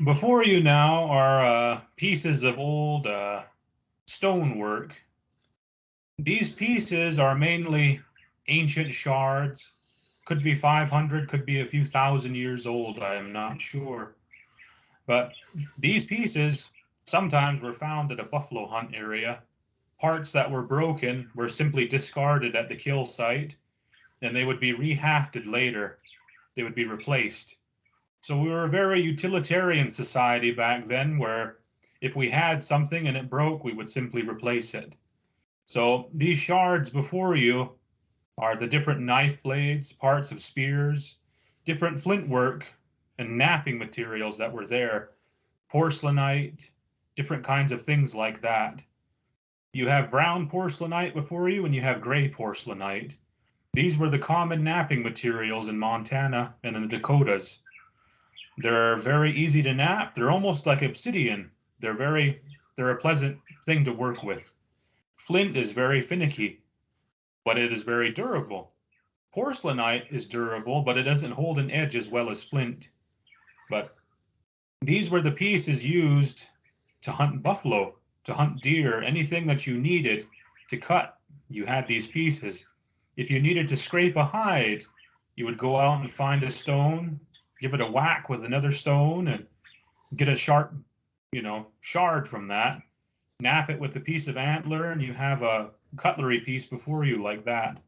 Before you now are pieces of old stonework. These pieces are mainly ancient shards. Could be 500, could be a few thousand years old, I am not sure. But these pieces sometimes were found at a buffalo hunt area. Parts that were broken were simply discarded at the kill site, and they would be rehafted later. They would be replaced. So we were a very utilitarian society back then where if we had something and it broke, we would simply replace it. So these shards before you are the different knife blades, parts of spears, different flint work and knapping materials that were there, porcelainite, different kinds of things like that. You have brown porcelainite before you and you have gray porcelainite. These were the common knapping materials in Montana and in the Dakotas. They're very easy to knap. They're almost like obsidian. They're a pleasant thing to work with. Flint is very finicky, but it is very durable. Porcelainite is durable, but it doesn't hold an edge as well as flint. But these were the pieces used to hunt buffalo, to hunt deer, anything that you needed to cut. You had these pieces. If you needed to scrape a hide, you would go out and find a stone, give it a whack with another stone, and get a sharp, shard from that. Knap it with a piece of antler, and you have a cutlery piece before you like that.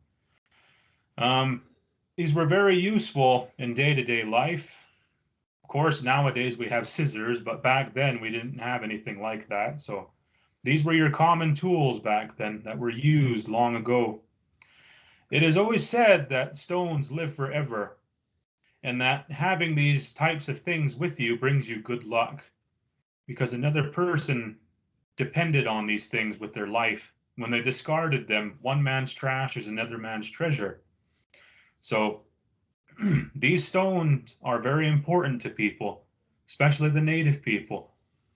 These were very useful in day-to-day life. Of course, nowadays we have scissors, but back then we didn't have anything like that. So these were your common tools back then that were used long ago. It is always said that stones live forever, and that having these types of things with you brings you good luck, because another person depended on these things with their life. When they discarded them, one man's trash is another man's treasure. So these stones are very important to people, especially the native people.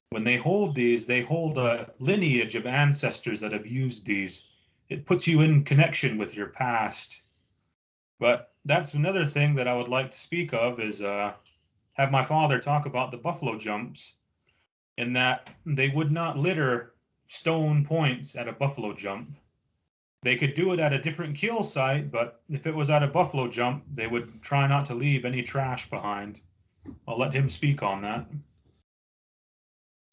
When they hold these, they hold a lineage of ancestors that have used these. It puts you in connection with your past. But that's another thing that I would like to speak of is have my father talk about the buffalo jumps, in that they would not litter stone points at a buffalo jump. They could do it at a different kill site, but if it was at a buffalo jump, they would try not to leave any trash behind. I'll let him speak on that.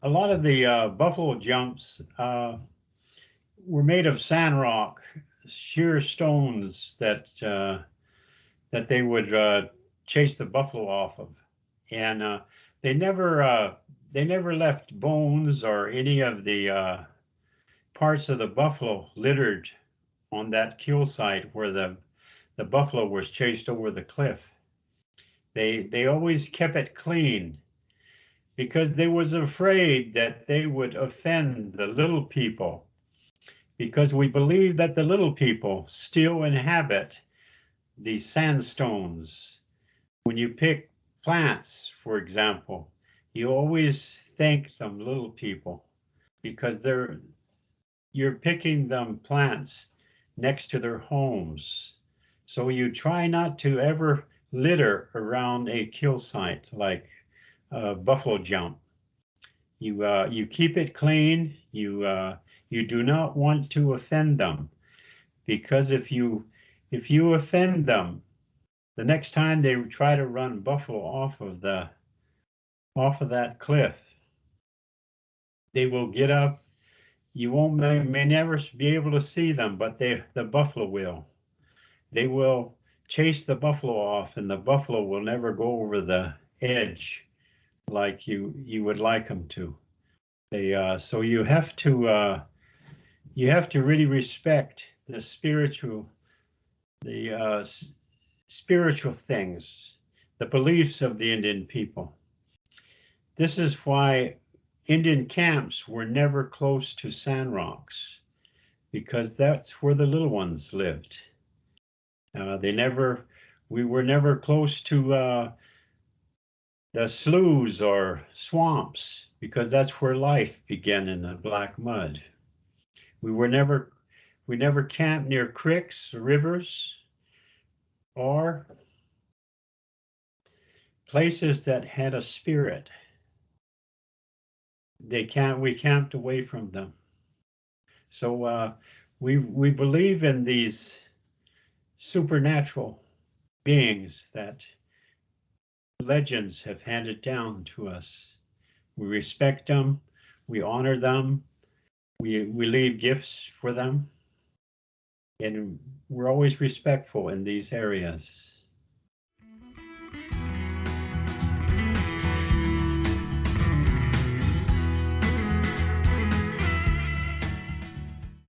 A lot of the buffalo jumps were made of sand rock, sheer stones that they would chase the buffalo off of, and they never left bones or any of the parts of the buffalo littered on that kill site where the buffalo was chased over the cliff. They always kept it clean because they was afraid that they would offend the little people, because we believe that the little people still inhabit the sandstones. When you pick plants, for example, you always thank them little people, because you're picking them plants next to their homes. So you try not to ever litter around a kill site like a buffalo jump. You keep it clean. You do not want to offend them, because if you offend them, the next time they try to run buffalo off of that cliff, they will get up. You may never be able to see them, but the buffalo will. They will chase the buffalo off, and the buffalo will never go over the edge like you would like them to. So you have to really respect the spiritual things, the beliefs of the Indian people. This is why Indian camps were never close to sand rocks, because that's where the little ones lived. We were never close to the sloughs or swamps, because that's where life began in the black mud. We never camped near creeks, rivers, or places that had a spirit. we camped away from them. So we believe in these supernatural beings that legends have handed down to us. We respect them, we honor them, we leave gifts for them, and we're always respectful in these areas.